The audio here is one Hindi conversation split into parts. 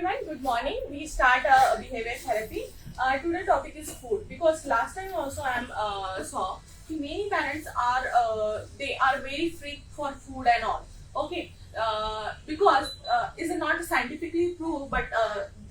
everyone, good morning. We start behavior therapy. Today topic is food because last time also I saw many parents are they are very freak for food and all. Okay, because is it not scientifically proved, but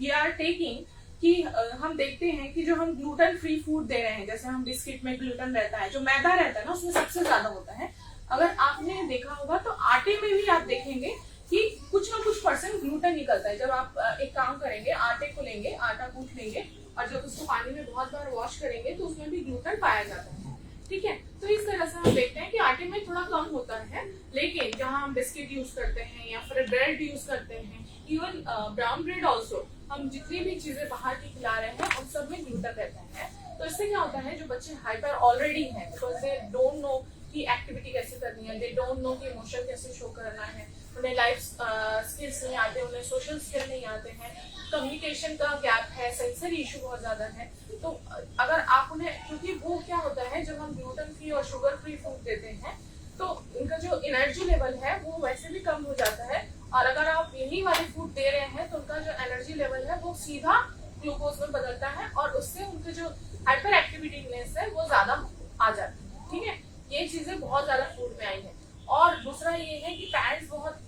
we are taking कि हम देखते हैं कि जो हम ग्लूटेन फ्री फूड दे रहे हैं, जैसे हम बिस्किट में ग्लूटेन रहता है, जो मैदा रहता है ना उसमें सबसे ज्यादा होता है। अगर आपने देखा होगा तो आटे में भी आप देखेंगे कि कुछ ना कुछ परसेंट ग्लूटेन निकलता है। जब आप एक काम करेंगे, आटे को लेंगे, आटा गूंथ लेंगे और जब उसको पानी में बहुत बार वॉश करेंगे तो उसमें भी ग्लूटेन पाया जाता है। ठीक है, तो इस तरह से हम देखते हैं कि आटे में थोड़ा कम होता है, लेकिन जहाँ हम बिस्किट यूज करते हैं या फिर ब्रेड यूज करते हैं, इवन ब्राउन ब्रेड ऑल्सो, हम जितनी भी चीजें बाहर की खिला रहे हैं उन सब में ग्लूटेन रहता है। तो इससे क्या होता है, जो बच्चे हाइपर ऑलरेडी हैं बिकॉज दे डोंट नो कि एक्टिविटी कैसे करनी है, दे डोंट नो कि इमोशन कैसे शो करना है, उन्हें लाइफ स्किल्स नहीं आते, उन्हें सोशल स्किल नहीं आते हैं, कम्युनिकेशन का गैप है, सेंसरी इशू बहुत ज्यादा है। तो अगर आप उन्हें, क्योंकि वो क्या होता है जब हम ग्लूटेन फ्री और शुगर फ्री फूड देते हैं तो उनका जो एनर्जी लेवल है वो वैसे भी कम हो जाता है, और अगर आप यही वाले फूड दे रहे हैं तो उनका जो एनर्जी लेवल है वो सीधा ग्लूकोज में बदलता है और उससे उनके जो हाइपर एक्टिविटीनेस है वो ज्यादा आ जाती है। ठीक है, ये चीजें बहुत ज्यादा फूड में आई है। और दूसरा ये है कि पेरेंट्स बहुत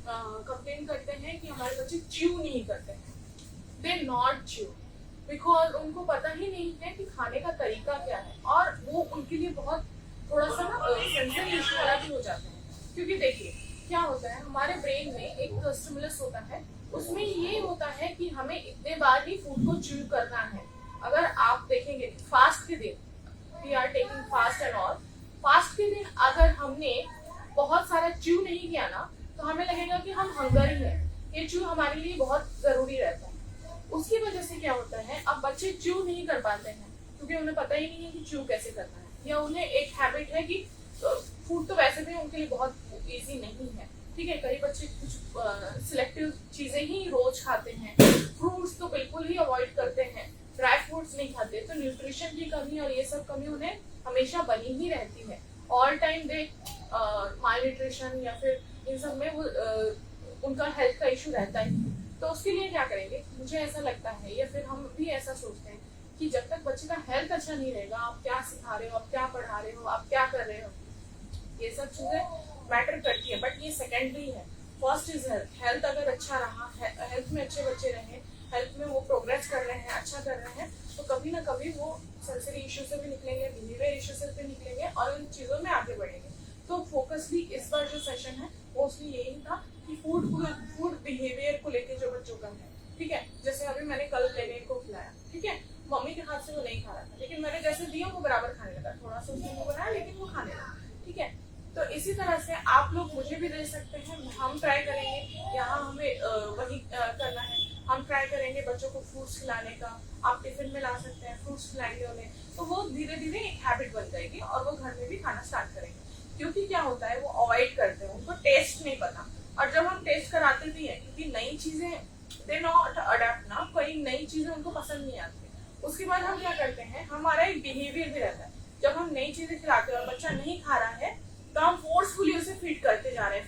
कंप्लेन करते हैं कि हमारे बच्चे च्यू नहीं करते हैं, दे नॉट च्यू, बिकॉज उनको पता ही नहीं है कि खाने का तरीका क्या है, और वो उनके लिए बहुत थोड़ा सा ना सेंसरी इशू वाला भी हो जाता है। क्योंकि देखिए क्या होता है, हमारे ब्रेन में एक स्टिमुलस होता है, उसमें ये होता है कि हमें इतने बार ही फूड को च्यू करना है। अगर आप देखेंगे फास्ट के दिन, we are taking fast and all, fast के दिन अगर हमने बहुत सारा च्यू नहीं किया ना तो हमें लगेगा कि हम हंगर ही है, ये च्यू हमारे लिए बहुत जरूरी रहता है। उसकी वजह से क्या होता है, अब बच्चे च्यू नहीं कर पाते हैं क्योंकि उन्हें पता ही नहीं है कि च्यू कैसे करना है, या उन्हें एक हैबिट है कि फूड तो वैसे भी उनके लिए बहुत इजी नहीं है। ठीक है, कई बच्चे कुछ सिलेक्टिव चीजें ही रोज खाते हैं, फ्रूट्स तो बिल्कुल ही अवॉइड करते हैं, ड्राई फ्रूट्स नहीं खाते, तो न्यूट्रिशन की कमी और ये सब कमी उन्हें हमेशा बनी ही रहती है। ऑल टाइम दे माल न्यूट्रिशन या फिर इन सब में वो उनका हेल्थ का इशू रहता ही। तो उसके लिए क्या करेंगे, मुझे ऐसा लगता है या फिर हम भी ऐसा सोचते हैं कि जब तक बच्चे का हेल्थ अच्छा नहीं रहेगा, आप क्या सिखा रहे हो, आप क्या पढ़ा रहे हो, आप क्या कर रहे हो, ये सब चीजें मैटर करती है, बट ये सेकेंडरी है। First is health. हेल्थ अगर अच्छा रहा, हेल्थ में अच्छे बच्चे रहे, हेल्थ में वो प्रोग्रेस कर रहे हैं, अच्छा कर रहे हैं, तो कभी ना कभी वो सेंसरी इशू से भी निकलेंगे, बिहेवियर इशू से भी निकलेंगे और इन चीजों में आगे बढ़ेंगे। तो फोकस भी इस बार जो सेशन है मोस्टली यही था कि फूड बिहेवियर को लेके जो बच्चों का है। ठीक है, जैसे अभी मैंने कल लेने को खिलाया, ठीक है, मम्मी के हाथ से वो नहीं खा रहा था, लेकिन मैंने जैसे दिया वो बराबर खाने लगा, थोड़ा सा उसने मुंह बनाया लेकिन वो खाने लगा। ठीक है, तो इसी तरह से आप लोग मुझे भी दे सकते हैं, हम ट्राई करेंगे, यहाँ हमें वही करना है, हम ट्राई करेंगे बच्चों को फ्रूट्स खिलाने का। आप टिफिन में ला सकते हैं, फ्रूट्स खिलाएंगे उन्हें, तो वो धीरे धीरे एक हैबिट बन जाएगी और वो घर में भी खाना स्टार्ट करेंगे। क्योंकि क्या होता है, वो अवॉइड करते हैं, उनको टेस्ट नहीं पता, और जब हम टेस्ट कराते भी हैं, क्योंकि नई चीजें दे नॉट अडेप्ट ना, कोई नई चीजें उनको पसंद नहीं आती। उसके बाद हम क्या करते हैं, हमारा एक बिहेवियर भी रहता है, जब हम नई चीजें खिलाते हैं और बच्चा नहीं खा रहा है तो हम फोर्सफुली उसे फीड करते जा रहे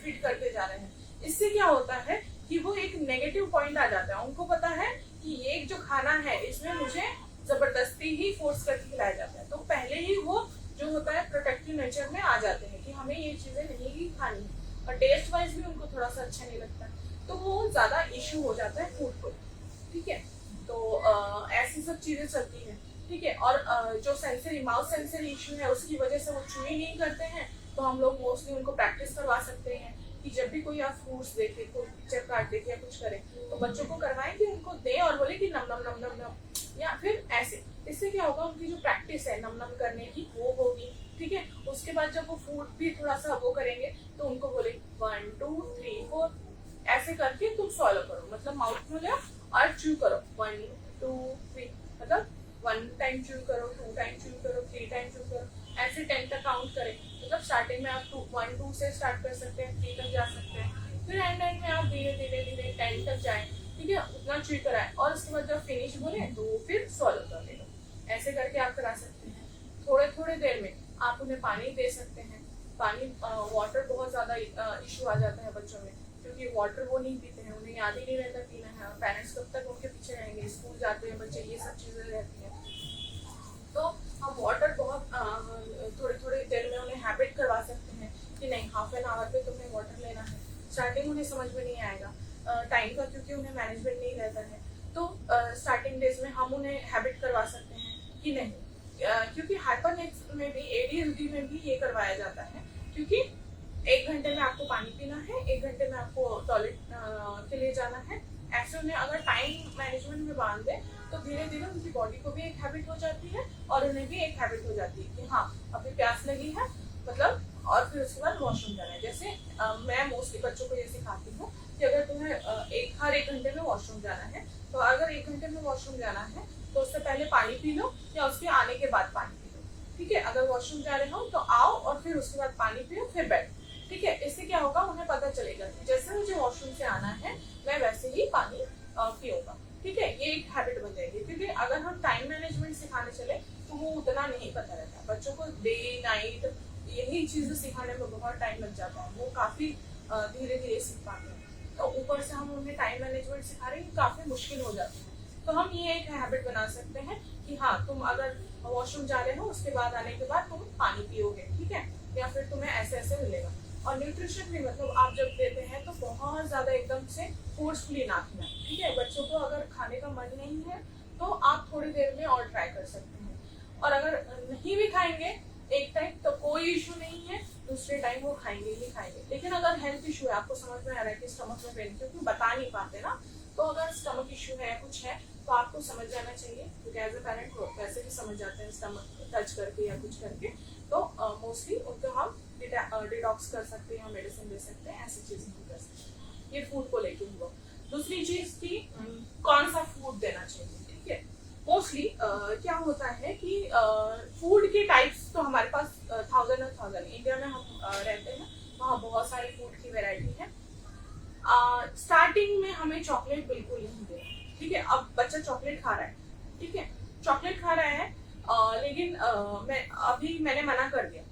हैं। इससे क्या होता है कि वो एक नेगेटिव पॉइंट आ जाता है, उनको पता है कि ये जो खाना है इसमें मुझे जबरदस्ती ही फोर्स करके खिलाया जाता है, तो पहले ही वो जो होता है प्रोटेक्टिव नेचर में आ जाते हैं कि हमें ये चीजें नहीं ही खानी है, और टेस्ट वाइज भी उनको थोड़ा सा अच्छा नहीं लगता, तो वो ज्यादा इशू हो जाता है फूड को। ठीक है, तो ऐसी सब चीजें चलती हैं। ठीक है, और जो सेंसरी माउथ सेंसरी इशू है उसकी वजह से वो चुई नहीं करते हैं, तो हम लोग मोस्टली उनको प्रैक्टिस करवा सकते हैं कि जब भी कोई आप फ्रूट्स देखे, कोई पिक्चर कार्ड देखे या कुछ करे, तो बच्चों को करवाएं कि उनको दें और बोले कि नम नम नम नम नम, या फिर ऐसे। इससे क्या होगा, उनकी जो प्रैक्टिस है नम नम करने की वो होगी। ठीक है, उसके बाद जब वो फूड भी थोड़ा सा वो करेंगे तो उनको बोले 1 2 3 4 ऐसे करके तुम सॉल्व करो, मतलब माउथ में लो और च्यू करो, 1 2 3, मतलब 1 टाइम च्यू करो, 2 टाइम च्यू करो, 3 टाइम च्यू करो, ऐसे 10 तक काउंट करें। मतलब स्टार्टिंग में आप 1 2 से स्टार्ट कर सकते हैं, 3 तक जा सकते हैं, फिर एंड में आप धीरे धीरे धीरे 10 तक जाएं। ठीक है, उतना च्यू कराएं और उसके बाद जब फिनिश बोले तो फिर सॉल्व कर लेगा। ऐसे करके आप करा सकते हैं। थोड़े थोड़े देर में आप उन्हें पानी दे सकते हैं। पानी वाटर बहुत ज्यादा इशू आ जाता है बच्चों में, क्योंकि वाटर वो नहीं पीते हैं, उन्हें याद ही नहीं रहता पीना है, और पेरेंट्स कब तक उनके पीछे रहेंगे, स्कूल जाते हैं बच्चे, ये सब चीज़ें रहती हैं। तो हम वाटर बहुत थोड़ी थोड़ी देर में उन्हें हैबिट करवा सकते हैं कि नहीं, हाफ एन आवर पे तुम्हें वाटर लेना है। स्टार्टिंग उन्हें समझ में नहीं आएगा टाइम का, क्योंकि उन्हें मैनेजमेंट नहीं रहता है। तो स्टार्टिंग डेज में हम उन्हें हैबिट करवा सकते हैं कि नहीं, क्योंकि हाइपरनेक्स में भी, ADHD में भी ये करवाया जाता है, क्योंकि 1 घंटे में आपको पानी पीना है, 1 घंटे में आपको टॉयलेट के लिए जाना है। ऐसे उन्हें अगर टाइम मैनेजमेंट में बांध दें तो धीरे धीरे उनकी बॉडी को भी एक हैबिट हो जाती है और उन्हें भी एक हैबिट हो जाती है कि हाँ अभी प्यास लगी है, मतलब, और फिर उसके बाद वॉशरूम जाना है। जैसे मैं मोस्टली बच्चों को ये सिखाती हूँ कि अगर तुम्हें हर 1 घंटे में वॉशरूम जाना है, तो अगर 1 घंटे में वॉशरूम जाना है तो उससे पहले पानी पी लो या उसके आने के बाद पानी पी लो, ठीक है। अगर वॉशरूम जा रहे हो तो आओ और फिर उसके बाद पानी पियो, फिर बैठ, ठीक है। इससे क्या होगा, उन्हें पता चलेगा कि जैसे मुझे वॉशरूम से आना है मैं वैसे ही पानी पीऊंगा, ठीक है। ये एक हैबिट बन जाएगी, क्योंकि अगर हम टाइम मैनेजमेंट सिखाने चले तो वो उतना नहीं पता रहता बच्चों को। डे नाइट यही चीजें सिखाने में बहुत टाइम लग जाता है, वो काफी धीरे धीरे सीख पाते हैं। तो ऊपर से हम उन्हें टाइम मैनेजमेंट सिखा रहे हैं, काफी मुश्किल हो जाता है। तो हम ये एक हैबिट बना सकते हैं कि हाँ, तुम अगर वॉशरूम जा रहे हो उसके बाद आने के बाद तुम पानी पियोगे, ठीक है, या फिर तुम्हें ऐसे ऐसे मिलेगा। और न्यूट्रिशन भी, मतलब आप जब देते हैं तो बहुत ज्यादा एकदम से फोर्सफुली ना खिलाएं, ठीक है। बच्चों को अगर खाने का मन नहीं है तो आप थोड़ी देर में और ट्राई कर सकते हैं, और अगर नहीं भी खाएंगे एक टाइम तो कोई इशू नहीं है, दूसरे टाइम वो खाएंगे ही खाएंगे। लेकिन अगर हेल्थ इशू है, आपको समझ में आ रहा है कि स्टमक में पेन, क्योंकि बता नहीं पाते ना, तो अगर स्टमक इशू है, कुछ है, तो आपको समझ जाना चाहिए, क्योंकि एज ए पेरेंट वैसे भी समझ जाते हैं स्टमक टच करके या कुछ करके। तो मोस्टली उनको हम डिटॉक्स कर सकते हैं, मेडिसिन दे सकते हैं, ऐसी चीजें हम कर सकते हैं। ये फूड को लेके हुआ। दूसरी चीज की कौन सा फूड देना चाहिए, ठीक है। मोस्टली क्या होता है कि फूड के टाइप्स तो हमारे पास 1000 इंडिया में हम रहते हैं, वहाँ बहुत सारी फूड की वैरायटी है। स्टार्टिंग में हमें चॉकलेट बिल्कुल नहीं देना, ठीक है। अब बच्चा चॉकलेट खा रहा है, ठीक है, चॉकलेट खा रहा है, लेकिन मैंने मना कर दिया,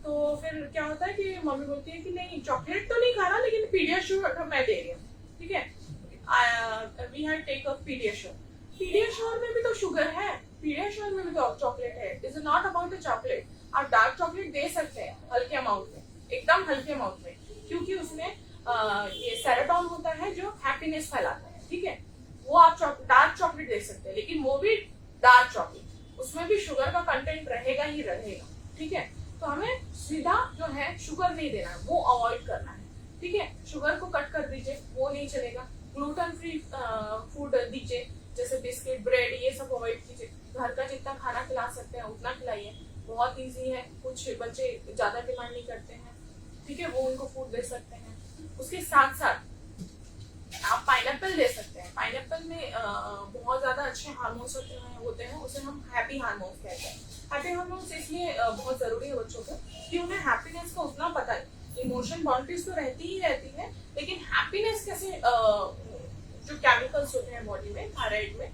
तो फिर क्या होता है कि मम्मी बोलती है कि नहीं, चॉकलेट तो नहीं खा रहा, लेकिन पीडियाश्योर मैं दे रही हूँ, ठीक है। We have take up PediaSure. PediaSure में भी तो शुगर है, पीडियाश्योर में भी तो चॉकलेट है। Is not about the chocolate. आप डार्क चॉकलेट दे सकते हैं हल्के अमाउंट में, एकदम हल्के अमाउंट में, क्योंकि उसमें ये सेरोटोनिन होता है जो हैप्पीनेस फैलाता है, ठीक है। वो आप डार्क चॉकलेट दे सकते हैं, लेकिन वो भी डार्क चॉकलेट, उसमें भी शुगर का कंटेंट रहेगा ही रहेगा, ठीक है। तो हमें सीधा जो है शुगर नहीं देना है, वो अवॉइड करना है, ठीक है। शुगर को कट कर दीजिए, वो नहीं चलेगा। ग्लूटेन फ्री फूड दीजिए, जैसे बिस्किट, ब्रेड, ये सब अवॉइड कीजिए। घर का जितना खाना खिला सकते हैं उतना खिलाइए, बहुत इजी है। कुछ बच्चे ज्यादा डिमांड नहीं करते हैं, ठीक है, वो उनको फूड दे सकते हैं। उसके साथ साथ आप पाइनएप्पल दे सकते हैं। पाइनएप्पल में बहुत ज्यादा अच्छे हार्मोन्स होते हैं, उसे हम हैप्पी हार्मोन्स कहते हैं। हैप्पी हार्मोन्स इसलिए बहुत जरूरी है बच्चों को कि उन्हें हैप्पीनेस का उतना पता है। इमोशन बाउंड्रीज तो रहती ही रहती है, लेकिन हैप्पीनेस कैसे, जो केमिकल्स होते हैं बॉडी में, थायराइड में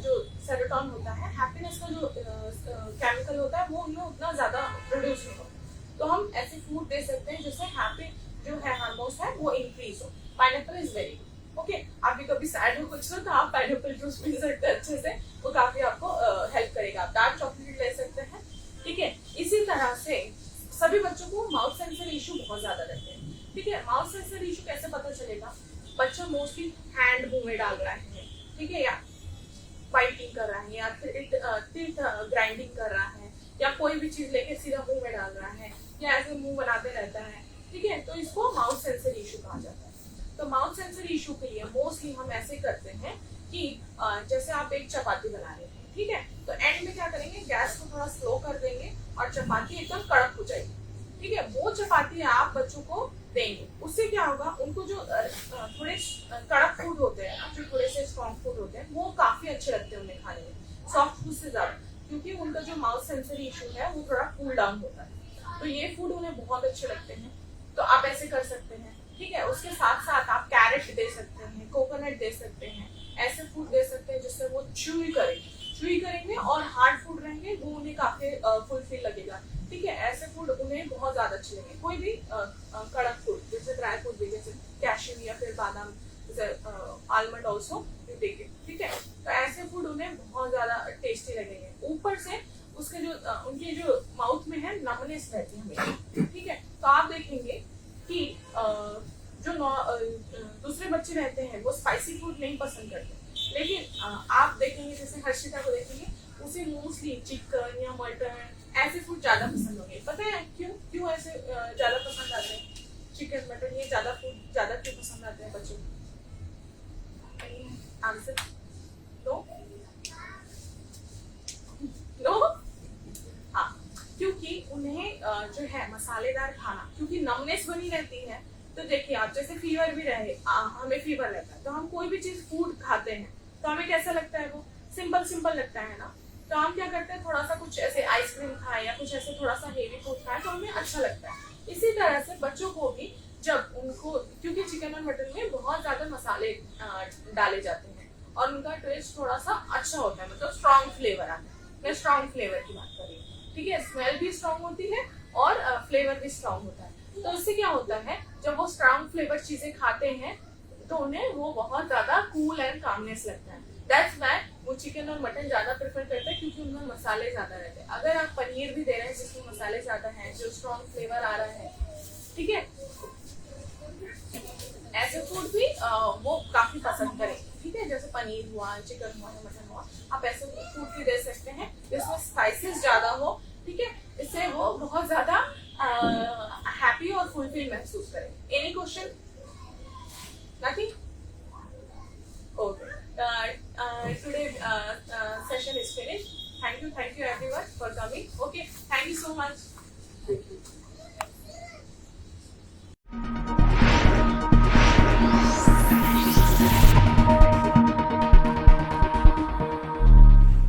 जो सेरोटोनिन होता है, हैप्पीनेस का जो केमिकल होता है, वो उनमें उतना ज्यादा प्रोड्यूस नहीं होता। तो हम ऐसे फूड दे सकते हैं जिससे हैप्पी जो है हार्मोन्स है वो इंक्रीज हो। Pineapple is very good, okay. आप भी कभी सैड हो कुछ तो आप पाइनएप्पल जूस पी सकते हैं अच्छे से, वो काफी आपको हेल्प करेगा। आप डार्क चॉकलेट ले सकते हैं, ठीक है। इसी तरह से सभी बच्चों को माउथ सेंसर इशू बहुत ज्यादा रहते हैं, ठीक है। माउथ सेंसर इशू कैसे पता चलेगा? बच्चा मोस्टली हैंड मुंह में डाल रहा है, ठीक है, या बाइटिंग कर रहा है, या फिर ग्राइंडिंग कर रहा है, या कोई भी चीज लेके सीधा मुंह में डाल रहा है, या ऐसे मुंह बनाते रहता है, ठीक है। तो इसको माउथ सेंसर इशू कहा जाता है। तो माउथ सेंसर इशू के लिए मोस्टली हम ऐसे करते हैं कि जैसे आप एक चपाती बना रहे हैं, ठीक है, तो एंड में क्या करेंगे, गैस को थोड़ा स्लो कर देंगे और चपाती एकदम कड़क हो जाएगी, ठीक है। वो चपाती आप बच्चों को देंगे, उससे क्या होगा, उनको जो थोड़े कड़क फूड होते हैं ना, जो थोड़े से स्ट्रॉन्ग फूड होते हैं, वो काफी अच्छे लगते हैं उन्हें खाने में, सॉफ्ट फूड से ज्यादा, क्योंकि उनका जो माउथ सेंसर इशू है वो थोड़ा कूल डाउन होता है। तो ये फूड उन्हें बहुत अच्छे लगते हैं, तो आप ऐसे कर सकते हैं, ठीक है। उसके साथ साथ आप कैरेट दे सकते हैं, कोकोनट दे सकते हैं, ऐसे फूड दे सकते हैं जिससे वो च्यूई करेंगे और हार्ड फूड रहेंगे, वो उन्हें काफी फुलफिल लगेगा, ठीक है। ऐसे फूड उन्हें बहुत ज्यादा अच्छे लगेंगे। कोई भी कड़क फूड, जैसे ड्राई फूड भी, जैसे कैशू या फिर बादाम, almond also you take it, ठीक है। तो ऐसे फूड उन्हें बहुत ज्यादा टेस्टी लगेंगे। ऊपर से उसके जो उनके जो माउथ में है नमनेस रहती है हमेशा, ठीक है। तो आप देखेंगे कि जो दूसरे बच्चे रहते हैं वो स्पाइसी फूड नहीं पसंद करते, लेकिन आप देखेंगे जैसे हर्षिता को देखेंगे, उसे मोस्टली चिकन या मटन ऐसे फूड ज्यादा पसंद होंगे। पता है क्यों क्यों ऐसे ज्यादा पसंद आते हैं? चिकन मटन ये ज्यादा फूड ज्यादा क्यों पसंद आते हैं बच्चों को? Answer no no. हाँ, क्योंकि उन्हें जो है मसालेदार खाना, क्योंकि नमनेस बनी रहती है। तो देखिए आप जैसे फीवर भी रहे, हमें फीवर लगता है तो हम कोई भी चीज फूड खाते हैं तो हमें कैसा लगता है? वो सिंपल सिंपल लगता है ना। तो हम क्या करते हैं, थोड़ा सा कुछ ऐसे आइसक्रीम खाए या कुछ ऐसे थोड़ा सा हेवी फूड खाए तो हमें अच्छा लगता है। इसी तरह से बच्चों को भी जब उनको, क्योंकि चिकन और मटन में बहुत ज्यादा मसाले डाले जाते हैं और उनका टेस्ट थोड़ा सा अच्छा होता है, मतलब स्ट्रॉन्ग फ्लेवर आता है। मैं स्ट्रॉन्ग फ्लेवर की बात कर रही हूँ, ठीक है। स्मेल भी स्ट्रॉन्ग होती है और फ्लेवर भी स्ट्रॉन्ग होता है। तो उससे क्या होता है, जब वो स्ट्रॉन्ग फ्लेवर चीजें खाते हैं तो उन्हें वो बहुत ज्यादा कूल एंड कामनेस लगता है। दैट्स व्हाई वो चिकन और मटन ज्यादा प्रेफर करते हैं, क्योंकि उनमें मसाले ज्यादा रहते हैं। अगर आप पनीर भी दे रहे हैं जिसमें मसाले ज्यादा हैं, जो स्ट्रॉन्ग फ्लेवर आ रहा है, ठीक है, ऐसे फूड भी वो काफी पसंद करेंगे, ठीक है। जैसे पनीर हुआ, चिकन हुआ या मटन हुआ, आप ऐसे फूड भी दे सकते हैं जिसमें स्पाइसेस ज्यादा हो, ठीक है। इससे वो बहुत ज्यादा हैप्पी और फुलफिल महसूस करेंगे। Any question? Nothing? Okay, today session is finished. Thank you everyone for coming. Okay, thank you so much.